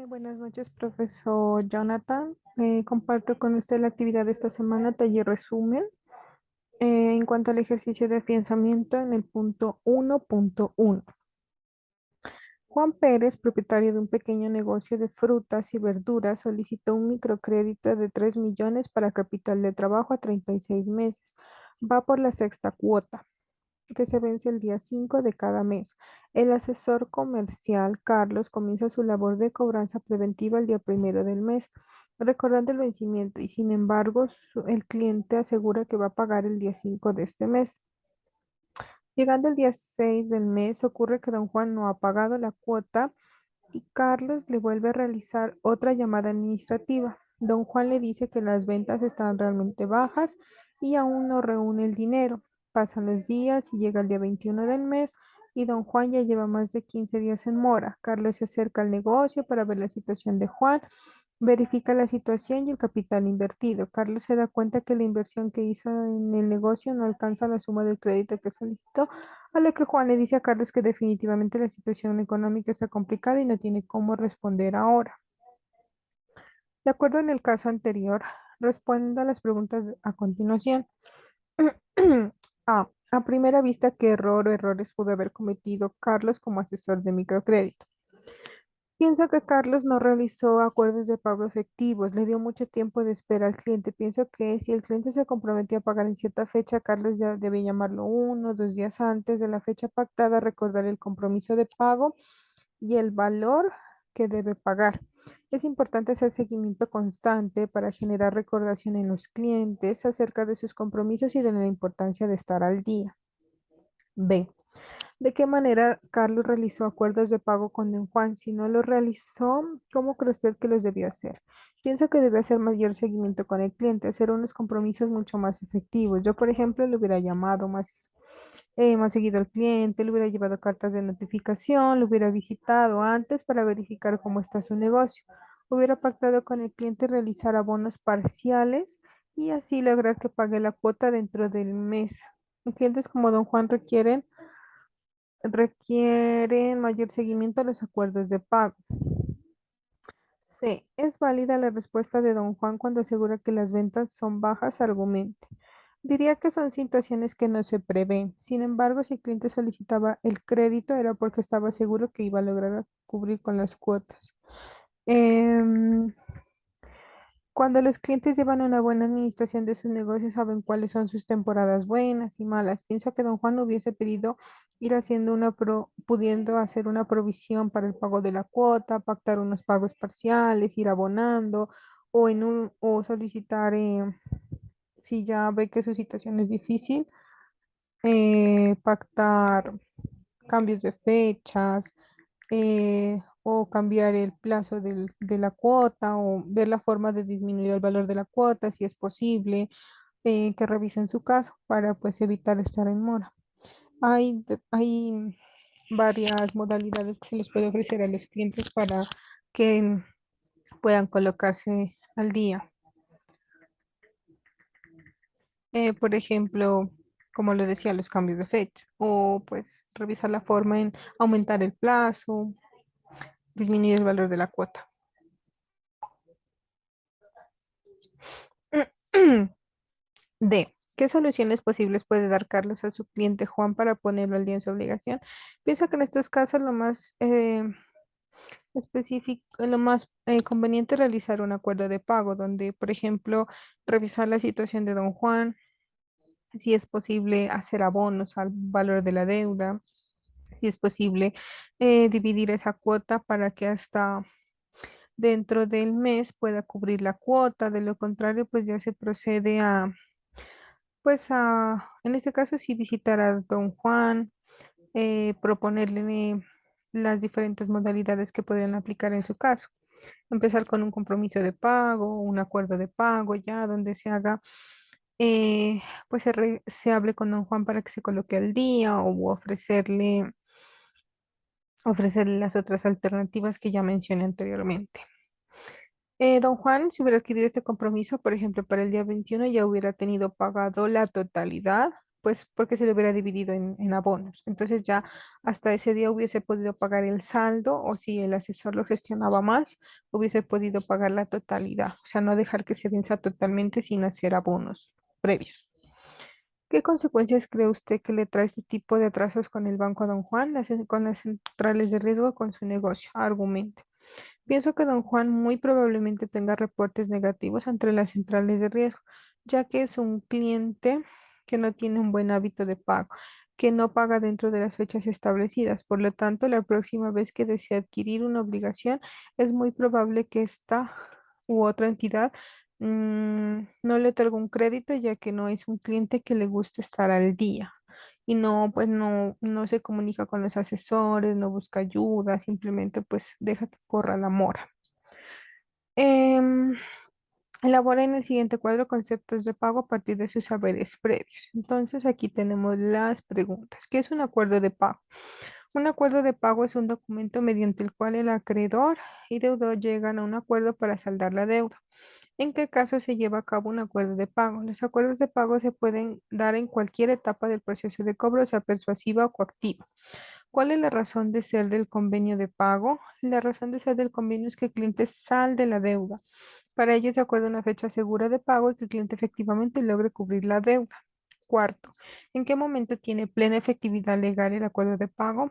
Buenas noches, profesor Jonathan. Comparto con usted la actividad de esta semana, taller resumen. En cuanto al ejercicio de afianzamiento en el punto 1.1. Juan Pérez, propietario de un pequeño negocio de frutas y verduras, solicitó un microcrédito de 3 millones para capital de trabajo a 36 meses. Va por la sexta cuota, que se vence el día 5 de cada mes. El asesor comercial Carlos comienza su labor de cobranza preventiva el día primero del mes, recordando el vencimiento y sin embargo el cliente asegura que va a pagar el día 5 de este mes. Llegando el día 6 del mes, ocurre que don Juan no ha pagado la cuota y Carlos le vuelve a realizar otra llamada administrativa. Don Juan le dice que las ventas están realmente bajas y aún no reúne el dinero. Pasan los días y llega el día 21 del mes y don Juan ya lleva más de 15 días en mora. Carlos se acerca al negocio para ver la situación de Juan, verifica la situación y el capital invertido. Carlos se da cuenta que la inversión que hizo en el negocio no alcanza la suma del crédito que solicitó, a lo que Juan le dice a Carlos que definitivamente la situación económica está complicada y no tiene cómo responder ahora. De acuerdo en el caso anterior, responda a las preguntas a continuación. A primera vista, ¿qué error o errores pudo haber cometido Carlos como asesor de microcrédito? Pienso que Carlos no realizó acuerdos de pago efectivos, le dio mucho tiempo de espera al cliente. Pienso que si el cliente se comprometía a pagar en cierta fecha, Carlos ya debe llamarlo 1 o 2 días antes de la fecha pactada, recordar el compromiso de pago y el valor que debe pagar. Es importante hacer seguimiento constante para generar recordación en los clientes acerca de sus compromisos y de la importancia de estar al día. B. ¿De qué manera Carlos realizó acuerdos de pago con don Juan? Si no los realizó, ¿cómo cree usted que los debió hacer? Pienso que debe hacer mayor seguimiento con el cliente, hacer unos compromisos mucho más efectivos. Yo, por ejemplo, le hubiera llamado más seguido al cliente, le hubiera llevado cartas de notificación, lo hubiera visitado antes para verificar cómo está su negocio. Hubiera pactado con el cliente realizar abonos parciales y así lograr que pague la cuota dentro del mes. Clientes como don Juan requieren mayor seguimiento a los acuerdos de pago. C. ¿Es válida la respuesta de don Juan cuando asegura que las ventas son bajas? Argumente. Diría que son situaciones que no se prevén. Sin embargo, si el cliente solicitaba el crédito era porque estaba seguro que iba a lograr cubrir con las cuotas. Em, Cuando los clientes llevan una buena administración de sus negocios, saben cuáles son sus temporadas buenas y malas. Pienso que don Juan hubiese pedido ir haciendo pudiendo hacer una provisión para el pago de la cuota, pactar unos pagos parciales, ir abonando o solicitar, si ya ve que su situación es difícil, pactar cambios de fechas, o cambiar el plazo de la cuota o ver la forma de disminuir el valor de la cuota, si es posible, que revisen su caso para pues evitar estar en mora. Hay varias modalidades que se les puede ofrecer a los clientes para que puedan colocarse al día. Por ejemplo, como le decía, los cambios de fecha o pues revisar la forma en aumentar el plazo, disminuir el valor de la cuota. D. ¿Qué soluciones posibles puede dar Carlos a su cliente Juan para ponerlo al día en su obligación? Pienso que en estos casos lo más específico, lo más conveniente es realizar un acuerdo de pago, donde, por ejemplo, revisar la situación de don Juan, si es posible hacer abonos al valor de la deuda, si es posible dividir esa cuota para que hasta dentro del mes pueda cubrir la cuota, de lo contrario, pues ya se procede en este caso, sí visitar a don Juan, proponerle las diferentes modalidades que pueden aplicar en su caso. Empezar con un compromiso de pago, un acuerdo de pago, ya donde se haga, se hable con don Juan para que se coloque al día o ofrecerle las otras alternativas que ya mencioné anteriormente. Don Juan, si hubiera adquirido este compromiso, por ejemplo, para el día 21 ya hubiera tenido pagado la totalidad, pues porque se lo hubiera dividido en abonos. Entonces ya hasta ese día hubiese podido pagar el saldo o si el asesor lo gestionaba más, hubiese podido pagar la totalidad. O sea, no dejar que se venza totalmente sin hacer abonos previos. ¿Qué consecuencias cree usted que le trae este tipo de atrasos con el Banco Don Juan, con las centrales de riesgo, con su negocio? Argumente. Pienso que don Juan muy probablemente tenga reportes negativos entre las centrales de riesgo, ya que es un cliente que no tiene un buen hábito de pago, que no paga dentro de las fechas establecidas. Por lo tanto, la próxima vez que desee adquirir una obligación, es muy probable que esta u otra entidad no le otorgue un crédito, ya que no es un cliente que le guste estar al día y no, pues no se comunica con los asesores, no busca ayuda, simplemente pues deja que corra la mora. Em, Elabora en el siguiente cuadro conceptos de pago a partir de sus saberes previos. Entonces aquí tenemos las preguntas. ¿Qué es un acuerdo de pago? Un acuerdo de pago es un documento mediante el cual el acreedor y deudor llegan a un acuerdo para saldar la deuda. ¿En qué caso se lleva a cabo un acuerdo de pago? Los acuerdos de pago se pueden dar en cualquier etapa del proceso de cobro, sea persuasiva o coactiva. ¿Cuál es la razón de ser del convenio de pago? La razón de ser del convenio es que el cliente salde la deuda. Para ello se acuerda una fecha segura de pago y que el cliente efectivamente logre cubrir la deuda. Cuarto, ¿en qué momento tiene plena efectividad legal el acuerdo de pago?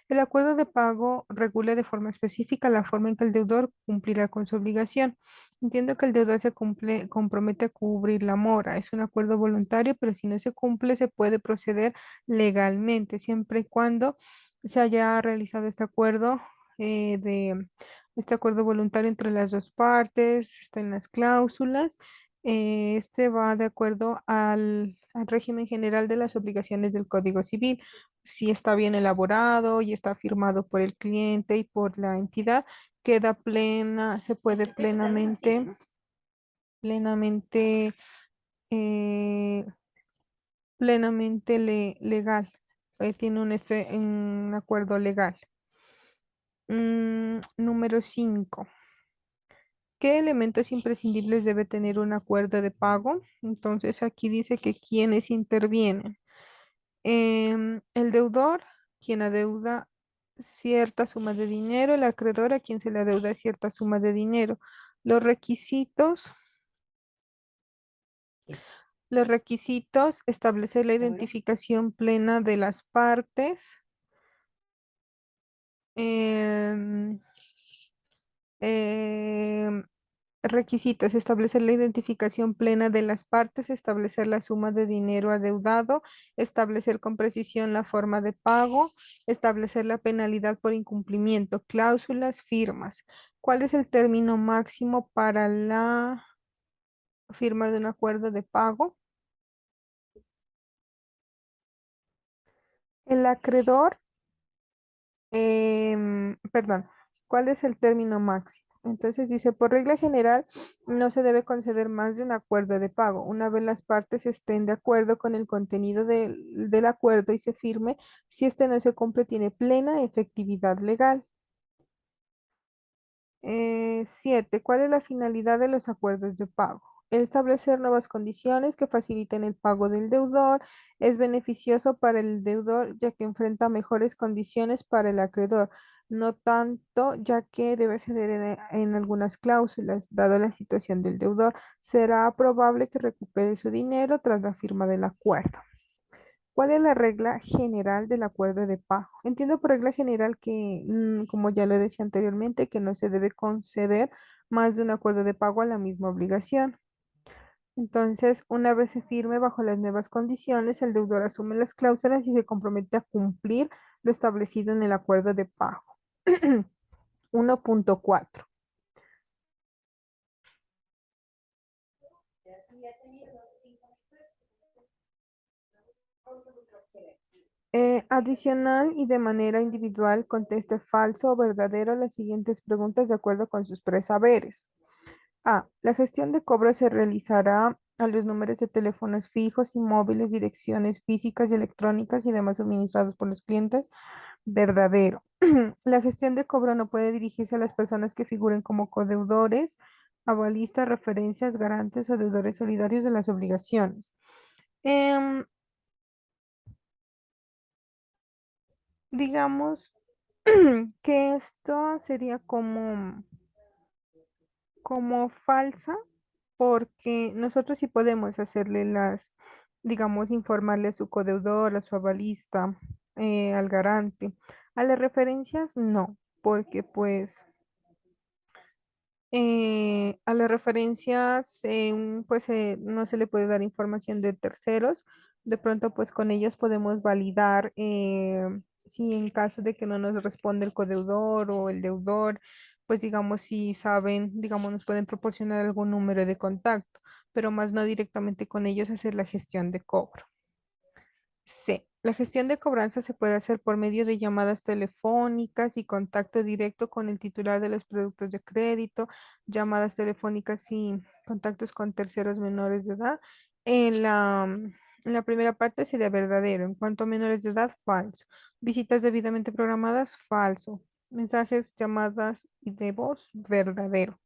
El acuerdo de pago regula de forma específica la forma en que el deudor cumplirá con su obligación. Entiendo que el deudor compromete a cubrir la mora. Es un acuerdo voluntario, pero si no se cumple, se puede proceder legalmente, siempre y cuando se haya realizado este acuerdo voluntario entre las dos partes, está en las cláusulas. Este va de acuerdo al régimen general de las obligaciones del Código Civil. Si está bien elaborado y está firmado por el cliente y por la entidad, queda plena, se puede plenamente, eh, legal. Tiene un acuerdo legal. Número 5. ¿Qué elementos imprescindibles debe tener un acuerdo de pago? Entonces aquí dice que quienes intervienen. El deudor, quien adeuda cierta suma de dinero, el acreedor a quien se le adeuda cierta suma de dinero. Los requisitos, los requisitos, establecer la identificación plena de las partes, em, em, requisitos, establecer la identificación plena de las partes, establecer la suma de dinero adeudado, establecer con precisión la forma de pago, establecer la penalidad por incumplimiento, cláusulas, firmas. ¿Cuál es el término máximo para la firma de un acuerdo de pago? El acreedor perdón, ¿cuál es el término máximo? Entonces dice, por regla general, no se debe conceder más de un acuerdo de pago. Una vez las partes estén de acuerdo con el contenido del acuerdo y se firme, si este no se cumple, tiene plena efectividad legal. 7. ¿Cuál es la finalidad de los acuerdos de pago? Establecer nuevas condiciones que faciliten el pago del deudor. Es beneficioso para el deudor ya que enfrenta mejores condiciones para el acreedor. No tanto ya que debe ceder en algunas cláusulas, dado la situación del deudor. Será probable que recupere su dinero tras la firma del acuerdo. ¿Cuál es la regla general del acuerdo de pago? Entiendo por regla general que, como ya lo decía anteriormente, que no se debe conceder más de un acuerdo de pago a la misma obligación. Entonces, una vez se firme bajo las nuevas condiciones, el deudor asume las cláusulas y se compromete a cumplir lo establecido en el acuerdo de pago. 1.4. Adicional y de manera individual, conteste falso o verdadero las siguientes preguntas de acuerdo con sus presaberes. A. La gestión de cobro se realizará a los números de teléfonos fijos y móviles, direcciones físicas y electrónicas y demás suministrados por los clientes. Verdadero. La gestión de cobro no puede dirigirse a las personas que figuren como codeudores, avalistas, referencias, garantes o deudores solidarios de las obligaciones. Em, Digamos que esto sería como falsa, porque nosotros sí podemos hacerle digamos, informarle a su codeudor, a su avalista, al garante. A las referencias no, porque pues a las referencias pues no se le puede dar información de terceros. De pronto pues con ellos podemos validar si en caso de que no nos responde el codeudor o el deudor, pues digamos si saben, digamos nos pueden proporcionar algún número de contacto, pero más no directamente con ellos hacer la gestión de cobro. Sí, la gestión de cobranza se puede hacer por medio de llamadas telefónicas y contacto directo con el titular de los productos de crédito, llamadas telefónicas y contactos con terceros menores de edad. En la primera parte sería verdadero. En cuanto a menores de edad, falso. Visitas debidamente programadas, falso. Mensajes, llamadas y de voz, verdadero.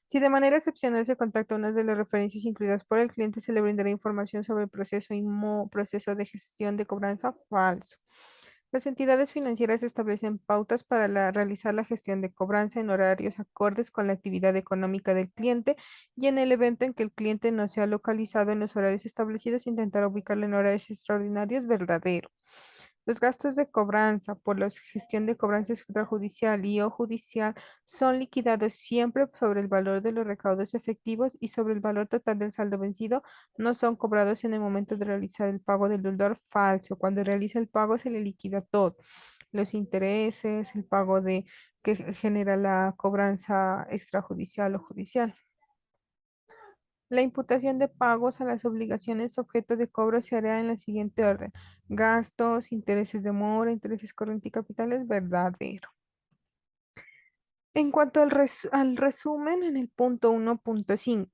Si de manera excepcional se contacta a una de las referencias incluidas por el cliente, se le brindará información sobre el proceso y proceso de gestión de cobranza falso. Las entidades financieras establecen pautas para realizar la gestión de cobranza en horarios acordes con la actividad económica del cliente y en el evento en que el cliente no sea localizado en los horarios establecidos, intentar ubicarlo en horarios extraordinarios verdadero. Los gastos de cobranza por la gestión de cobranza extrajudicial y o judicial son liquidados siempre sobre el valor de los recaudos efectivos y sobre el valor total del saldo vencido. No son cobrados en el momento de realizar el pago del deudor falso. Cuando realiza el pago se le liquida todo. Los intereses, el pago de que genera la cobranza extrajudicial o judicial. La imputación de pagos a las obligaciones objeto de cobro se hará en la siguiente orden: gastos, intereses de mora, intereses corrientes y capitales, verdadero. En cuanto al resumen, en el punto 1.5,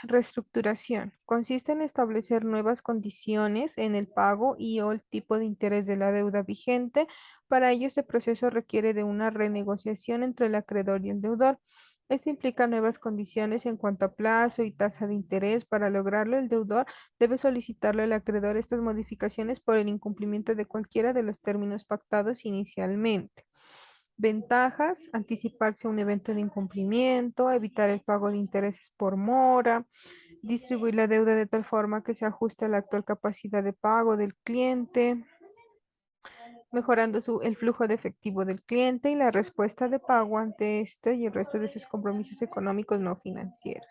reestructuración. Consiste en establecer nuevas condiciones en el pago y o el tipo de interés de la deuda vigente. Para ello, este proceso requiere de una renegociación entre el acreedor y el deudor. Esto implica nuevas condiciones en cuanto a plazo y tasa de interés. Para lograrlo, el deudor debe solicitarle al acreedor estas modificaciones por el incumplimiento de cualquiera de los términos pactados inicialmente. Ventajas: anticiparse a un evento de incumplimiento, evitar el pago de intereses por mora, distribuir la deuda de tal forma que se ajuste a la actual capacidad de pago del cliente, mejorando el flujo de efectivo del cliente y la respuesta de pago ante esto y el resto de sus compromisos económicos no financieros.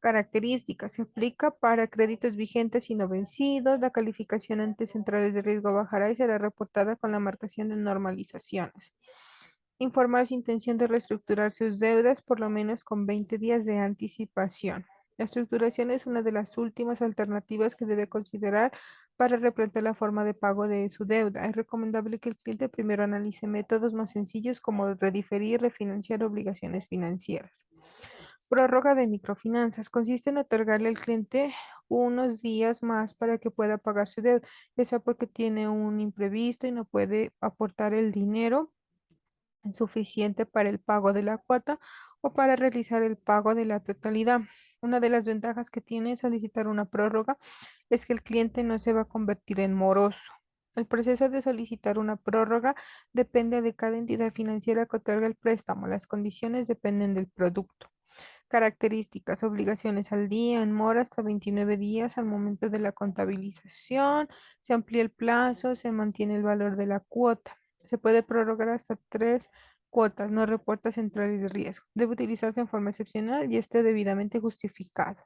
Características: se aplica para créditos vigentes y no vencidos. La calificación ante centrales de riesgo bajará y será reportada con la marcación de normalizaciones. Informar su intención de reestructurar sus deudas por lo menos con 20 días de anticipación. La estructuración es una de las últimas alternativas que debe considerar para replantear la forma de pago de su deuda. Es recomendable que el cliente primero analice métodos más sencillos como rediferir y refinanciar obligaciones financieras. Prórroga de microfinanzas. Consiste en otorgarle al cliente unos días más para que pueda pagar su deuda, ya sea porque tiene un imprevisto y no puede aportar el dinero suficiente para el pago de la cuota o para realizar el pago de la totalidad. Una de las ventajas que tiene solicitar una prórroga es que el cliente no se va a convertir en moroso. El proceso de solicitar una prórroga depende de cada entidad financiera que otorga el préstamo. Las condiciones dependen del producto. Características: obligaciones al día, en mora hasta 29 días al momento de la contabilización, se amplía el plazo, se mantiene el valor de la cuota, se puede prorrogar hasta 3 cuotas, no reporta centrales de riesgo, debe utilizarse en forma excepcional y esté debidamente justificado.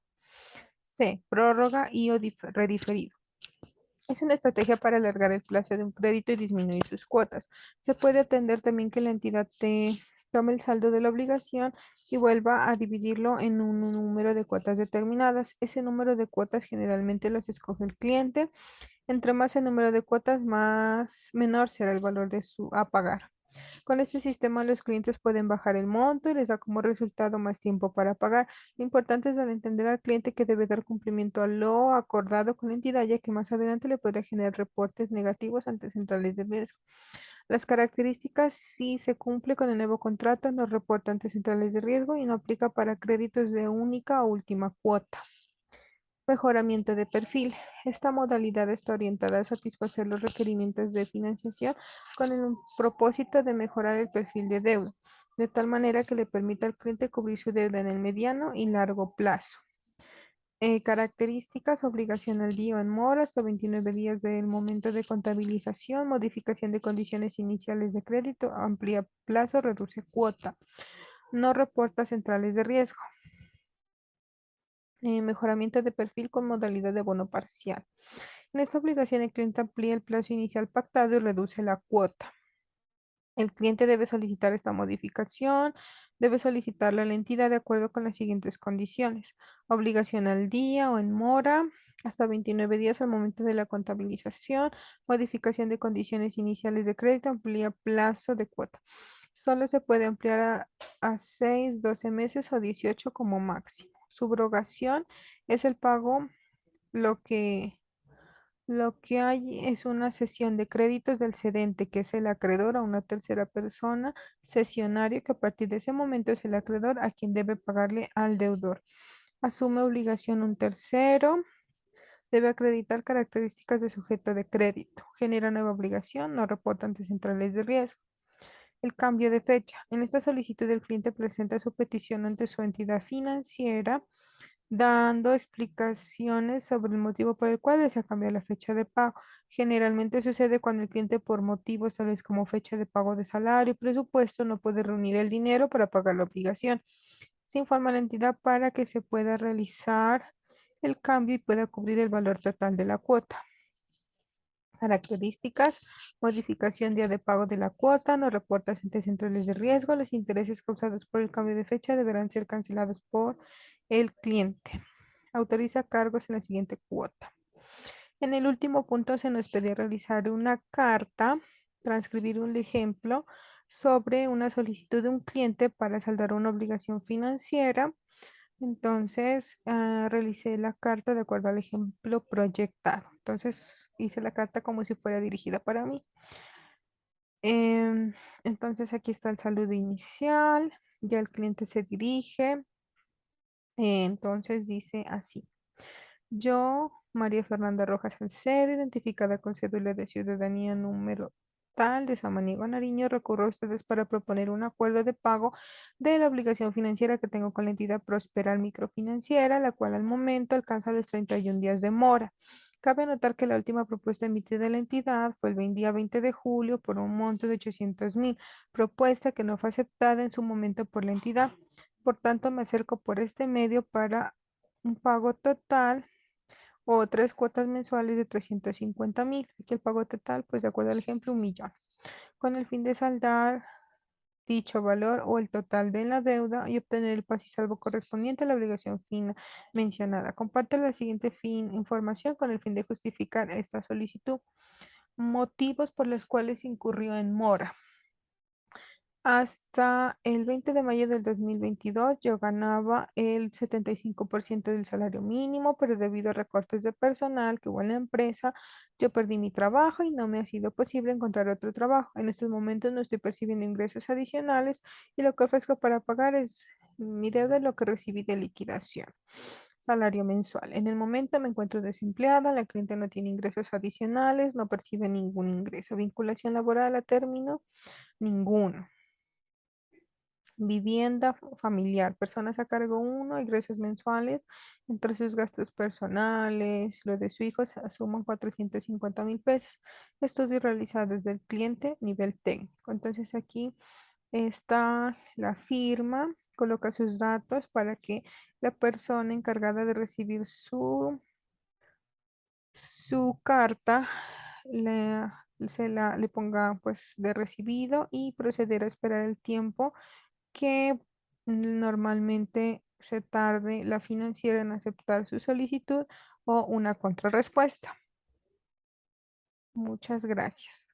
C. Prórroga y o rediferido. Es una estrategia para alargar el plazo de un crédito y disminuir sus cuotas. Se puede atender también que la entidad te tome el saldo de la obligación y vuelva a dividirlo en un número de cuotas determinadas. Ese número de cuotas generalmente los escoge el cliente. Entre más el número de cuotas, más menor será el valor de su a pagar. Con este sistema los clientes pueden bajar el monto y les da como resultado más tiempo para pagar. Lo importante es dar a entender al cliente que debe dar cumplimiento a lo acordado con la entidad, ya que más adelante le podría generar reportes negativos ante centrales de riesgo. Las características: si se cumple con el nuevo contrato, no reporta ante centrales de riesgo y no aplica para créditos de única o última cuota. Mejoramiento de perfil. Esta modalidad está orientada a satisfacer los requerimientos de financiación con el propósito de mejorar el perfil de deuda, de tal manera que le permita al cliente cubrir su deuda en el mediano y largo plazo. Características, obligación al día o en mora hasta 29 días del momento de contabilización, modificación de condiciones iniciales de crédito, amplía plazo, reduce cuota, no reporta centrales de riesgo. Mejoramiento de perfil con modalidad de bono parcial. En esta obligación el cliente amplía el plazo inicial pactado y reduce la cuota. El cliente debe solicitar esta modificación, debe solicitarla a la entidad de acuerdo con las siguientes condiciones. Obligación al día o en mora, hasta 29 días al momento de la contabilización, modificación de condiciones iniciales de crédito, amplía plazo de cuota. Solo se puede ampliar a 6, 12 meses o 18 como máximo. Subrogación es el pago, lo que lo que hay es una cesión de créditos del cedente, que es el acreedor, a una tercera persona, cesionario, que a partir de ese momento es el acreedor a quien debe pagarle al deudor. Asume obligación un tercero, debe acreditar características de sujeto de crédito. Genera nueva obligación, no reporta ante centrales de riesgo. El cambio de fecha. En esta solicitud el cliente presenta su petición ante su entidad financiera dando explicaciones sobre el motivo por el cual desea cambiar la fecha de pago. Generalmente sucede cuando el cliente por motivos tales como fecha de pago de salario y presupuesto no puede reunir el dinero para pagar la obligación. Se informa a la entidad para que se pueda realizar el cambio y pueda cubrir el valor total de la cuota. Características, modificación día de pago de la cuota, no reporta ante centrales de riesgo, los intereses causados por el cambio de fecha deberán ser cancelados por el cliente. Autoriza cargos en la siguiente cuota. En el último punto se nos pide realizar una carta, transcribir un ejemplo sobre una solicitud de un cliente para saldar una obligación financiera. Entonces, realicé la carta de acuerdo al ejemplo proyectado. Entonces, hice la carta como si fuera dirigida para mí. Em, entonces, aquí está el saludo inicial. Ya el cliente se dirige. Entonces, dice así. Yo, María Fernanda Rojas Salcedo, identificada con cédula de ciudadanía número tal de Samaniego, Nariño, recurro a ustedes para proponer un acuerdo de pago de la obligación financiera que tengo con la entidad Prosperal Microfinanciera, la cual al momento alcanza los 31 días de mora. Cabe anotar que la última propuesta emitida de la entidad fue el día 20 de julio por un monto de 800.000, propuesta que no fue aceptada en su momento por la entidad. Por tanto, me acerco por este medio para un pago total o tres cuotas mensuales de 350.000. Aquí el pago total, pues de acuerdo al ejemplo, 1.000.000, con el fin de saldar dicho valor o el total de la deuda y obtener el paz y salvo correspondiente a la obligación fina mencionada. Comparte la siguiente información con el fin de justificar esta solicitud. Motivos por los cuales incurrió en mora. Hasta el 20 de mayo del 2022 yo ganaba el 75% del salario mínimo, pero debido a recortes de personal que hubo en la empresa, yo perdí mi trabajo y no me ha sido posible encontrar otro trabajo. En estos momentos no estoy percibiendo ingresos adicionales y lo que ofrezco para pagar es mi deuda, lo que recibí de liquidación. Salario mensual. En el momento me encuentro desempleada, la cliente no tiene ingresos adicionales, no percibe ningún ingreso. Vinculación laboral a término, ninguno. Vivienda familiar, personas a cargo uno, ingresos mensuales, entre sus gastos personales, lo de su hijo se asuman 450.000 pesos. Estudio realizado desde el cliente, nivel técnico. Entonces aquí está la firma, coloca sus datos para que la persona encargada de recibir su carta le ponga pues de recibido y proceder a esperar el tiempo que normalmente se tarde la financiera en aceptar su solicitud o una contrarrespuesta. Muchas gracias.